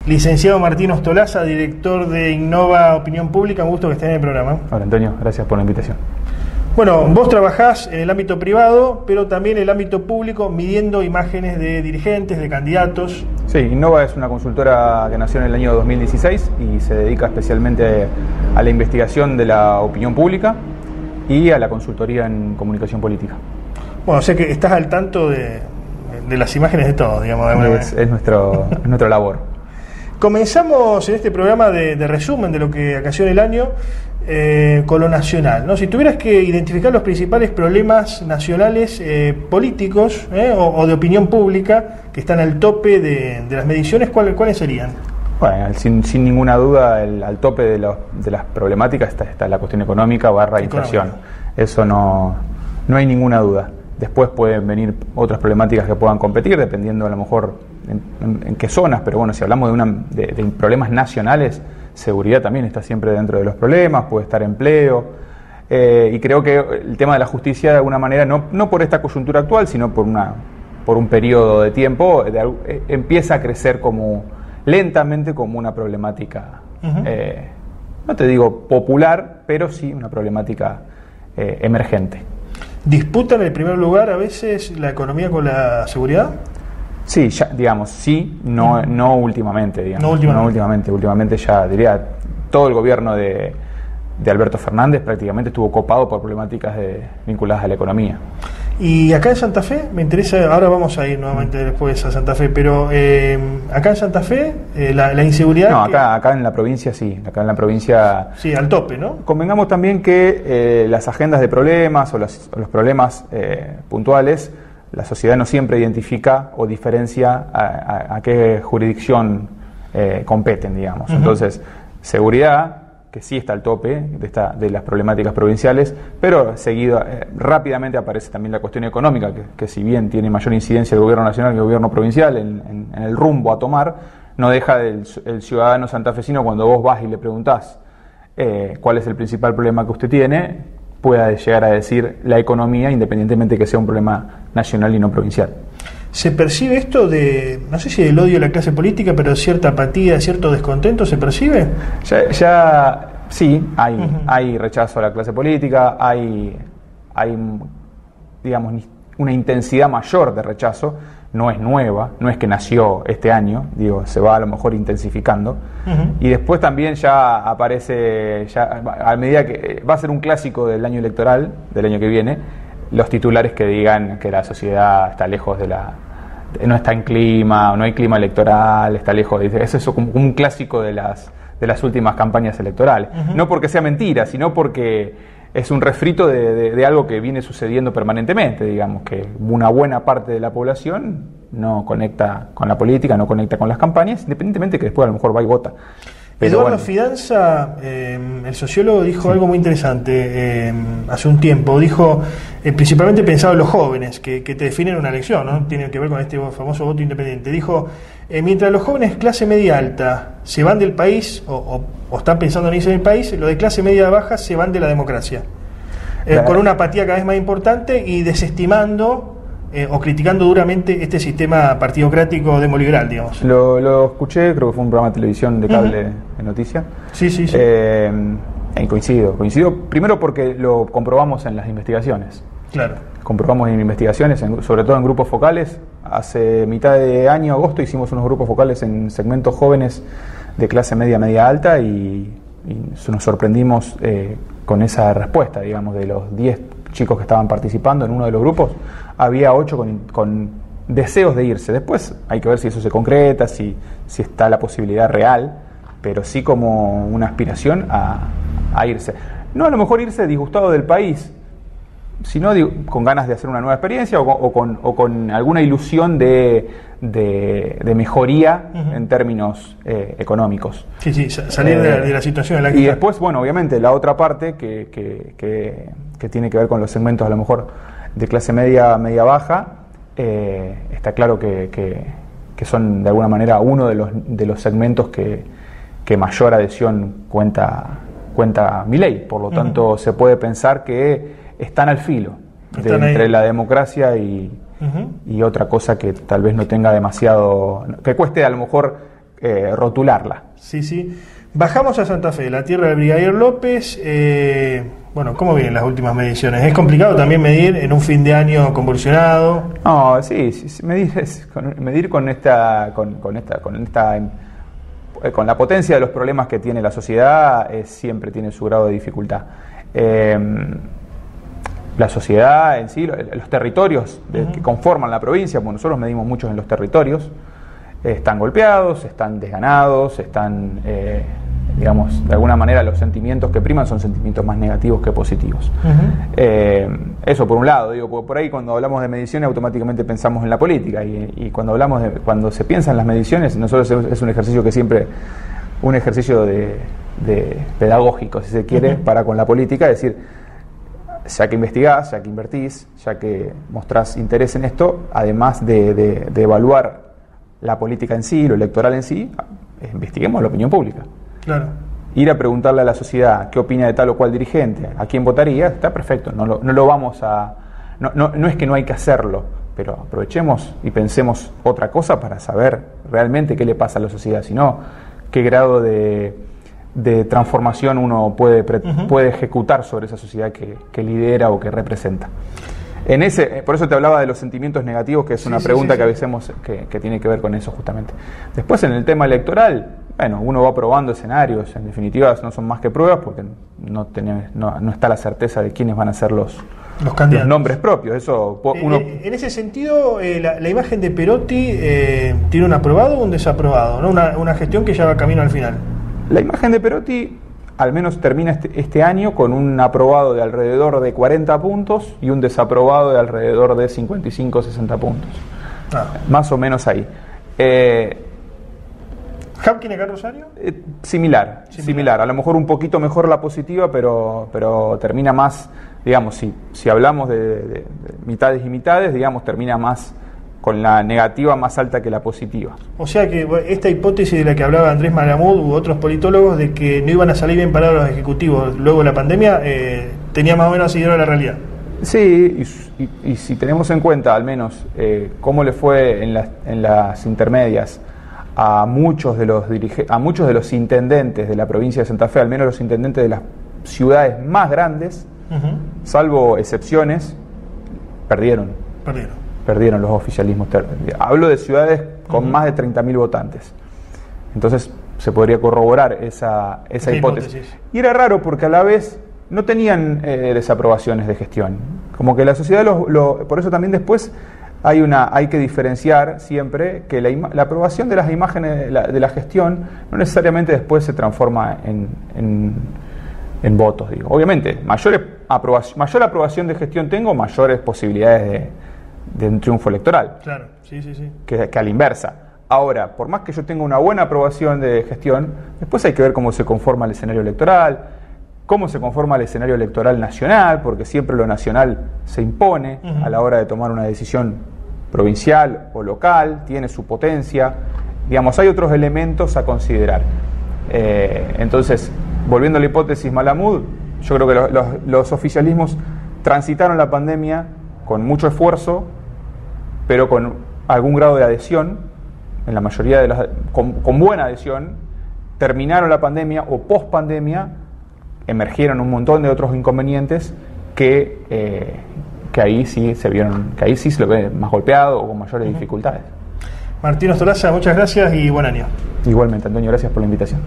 Licenciado Martín Ostolaza, director de Innova Opinión Pública, un gusto que esté en el programa. Hola Antonio, gracias por la invitación. Bueno, vos trabajás en el ámbito privado, pero también en el ámbito público, midiendo imágenes de dirigentes, de candidatos. Sí, Innova es una consultora que nació en el año 2016 y se dedica especialmente a la investigación de la opinión pública y a la consultoría en comunicación política. Bueno, sé que estás al tanto de las imágenes de todo, digamos. Es nuestra labor. Comenzamos en este programa de resumen de lo que acaeciona el año con lo nacional, ¿no? Si tuvieras que identificar los principales problemas nacionales políticos o de opinión pública que están al tope de las mediciones, ¿cuáles serían? Bueno, sin ninguna duda, al tope de las problemáticas está la cuestión económica / inflación. Eso no hay ninguna duda. Después pueden venir otras problemáticas que puedan competir, dependiendo a lo mejor en qué zonas, pero bueno, si hablamos de problemas nacionales, seguridad también está siempre dentro de los problemas, puede estar empleo, y creo que el tema de la justicia, de alguna manera, no por esta coyuntura actual, sino por un periodo de tiempo, empieza a crecer lentamente como una problemática, no te digo popular, pero sí una problemática emergente. ¿Disputan el primer lugar a veces la economía con la seguridad? Sí, ya, digamos, sí, no últimamente, digamos. No últimamente. Últimamente ya diría, todo el gobierno de Alberto Fernández prácticamente estuvo copado por problemáticas vinculadas a la economía. Y acá en Santa Fe, me interesa, ahora vamos a ir nuevamente después a Santa Fe, pero acá en Santa Fe, la inseguridad... No, acá en la provincia sí, acá en la provincia... Sí, al tope, ¿no? Convengamos también que las agendas de problemas o los problemas puntuales, la sociedad no siempre identifica o diferencia a qué jurisdicción competen, digamos. Entonces, seguridad, que sí está al tope de las problemáticas provinciales, pero seguido rápidamente aparece también la cuestión económica, que si bien tiene mayor incidencia el gobierno nacional que el gobierno provincial en el rumbo a tomar, no deja el ciudadano santafesino, cuando vos vas y le preguntás cuál es el principal problema que usted tiene, pueda llegar a decir la economía, independientemente que sea un problema nacional y no provincial. ¿Se percibe esto no sé si del odio a la clase política, pero cierta apatía, cierto descontento, se percibe? Ya sí, hay rechazo a la clase política, hay digamos, una intensidad mayor de rechazo, no es nueva, no es que nació este año, se va a lo mejor intensificando, y después también ya aparece, a medida que va a ser un clásico del año electoral, del año que viene, los titulares que digan que la sociedad está lejos no está en clima, no hay clima electoral, está lejos, eso es como un clásico de las últimas campañas electorales. No porque sea mentira, sino porque es un refrito de algo que viene sucediendo permanentemente, digamos, que una buena parte de la población no conecta con la política, no conecta con las campañas, independientemente que después a lo mejor va y vota. Pero Eduardo Fidanza, el sociólogo, dijo algo muy interesante hace un tiempo. Dijo, principalmente pensado en los jóvenes, que te definen una elección, ¿no? Tiene que ver con este famoso voto independiente. Dijo, mientras los jóvenes clase media alta se van del país o están pensando en irse del país, los de clase media baja se van de la democracia. Con una apatía cada vez más importante y desestimando o criticando duramente este sistema partidocrático demoliberal, digamos. Lo escuché, creo que fue un programa de televisión de cable de noticias. Sí. Y coincido. Primero porque lo comprobamos en las investigaciones. Claro. Comprobamos en investigaciones, sobre todo en grupos focales. Hace mitad de año, agosto, hicimos unos grupos focales en segmentos jóvenes de clase media alta y nos sorprendimos con esa respuesta, digamos, de los 10 chicos que estaban participando en uno de los grupos, había 8 con deseos de irse. Después hay que ver si eso se concreta, si está la posibilidad real, pero sí como una aspiración a irse. No a lo mejor irse disgustado del país, sino con ganas de hacer una nueva experiencia o con alguna ilusión de mejoría en términos económicos. Sí, salir de la situación en la que y después, bueno, obviamente la otra parte que tiene que ver con los segmentos a lo mejor de clase media baja, está claro que son de alguna manera uno de los segmentos que mayor adhesión cuenta Milei. Por lo tanto, se puede pensar que están al filo entre la democracia y otra cosa que tal vez no tenga demasiado, que cueste a lo mejor rotularla. Sí, sí. Bajamos a Santa Fe, la tierra del Brigadier López. Bueno, ¿cómo vienen las últimas mediciones? ¿Es complicado también medir en un fin de año convulsionado? No, sí, medir con la potencia de los problemas que tiene la sociedad siempre tiene su grado de dificultad. La sociedad en sí, los territorios que conforman la provincia, bueno, nosotros medimos muchos en los territorios, están golpeados, están desganados, están, digamos, de alguna manera los sentimientos que priman son sentimientos más negativos que positivos. Eso por un lado, digo, por ahí cuando hablamos de mediciones automáticamente pensamos en la política y cuando se piensa en las mediciones, nosotros es un ejercicio que siempre, un ejercicio de pedagógico, si se quiere, para con la política, es decir, ya que investigás, ya que invertís, ya que mostrás interés en esto, además de evaluar la política en sí, lo electoral en sí, investiguemos la opinión pública. Claro. Ir a preguntarle a la sociedad qué opina de tal o cual dirigente, a quién votaría, está perfecto, no lo vamos a... No es que no hay que hacerlo, pero aprovechemos y pensemos otra cosa para saber realmente qué le pasa a la sociedad, sino qué grado de transformación uno puede ejecutar sobre esa sociedad que lidera o que representa. Por eso te hablaba de los sentimientos negativos, que es una pregunta que hacemos que tiene que ver con eso justamente. Después en el tema electoral, bueno, uno va probando escenarios, en definitiva no son más que pruebas porque no está la certeza de quiénes van a ser los candidatos, los nombres propios. Eso en ese sentido, la imagen de Perotti tiene un aprobado o un desaprobado, ¿no? Una gestión que ya va camino al final. La imagen de Perotti al menos termina este año con un aprobado de alrededor de 40 puntos y un desaprobado de alrededor de 55 o 60 puntos. Más o menos ahí. ¿Hapkin acá en Rosario? Similar. A lo mejor un poquito mejor la positiva, pero termina más, digamos, si hablamos de mitades y mitades, digamos, termina más con la negativa más alta que la positiva. O sea que esta hipótesis de la que hablaba Andrés Malamud u otros politólogos de que no iban a salir bien parados los ejecutivos luego de la pandemia, tenía más o menos asidero a la realidad. Sí, y si tenemos en cuenta al menos cómo le fue en las intermedias a muchos de los intendentes de la provincia de Santa Fe, al menos los intendentes de las ciudades más grandes, salvo excepciones, perdieron los oficialismos. Hablo de ciudades con más de 30.000 votantes. Entonces se podría corroborar esa hipótesis. Y era raro porque a la vez no tenían desaprobaciones de gestión. Como que la sociedad por eso también después hay que diferenciar siempre que la aprobación de las imágenes de la gestión no necesariamente después se transforma en votos. Digo. Obviamente, mayor aprobación de gestión tengo, mayores posibilidades de un triunfo electoral. Claro, sí. Que a la inversa. Ahora, por más que yo tenga una buena aprobación de gestión, después hay que ver cómo se conforma el escenario electoral, cómo se conforma el escenario electoral nacional, porque siempre lo nacional se impone a la hora de tomar una decisión provincial o local, tiene su potencia. Digamos, hay otros elementos a considerar. Entonces, volviendo a la hipótesis Malamud, yo creo que los oficialismos transitaron la pandemia con mucho esfuerzo, pero con algún grado de adhesión, en la mayoría con buena adhesión, terminaron la pandemia o post-pandemia, emergieron un montón de otros inconvenientes que ahí sí se lo ven más golpeado o con mayores dificultades. Martín Ostolaza, muchas gracias y buen año. Igualmente, Antonio, gracias por la invitación.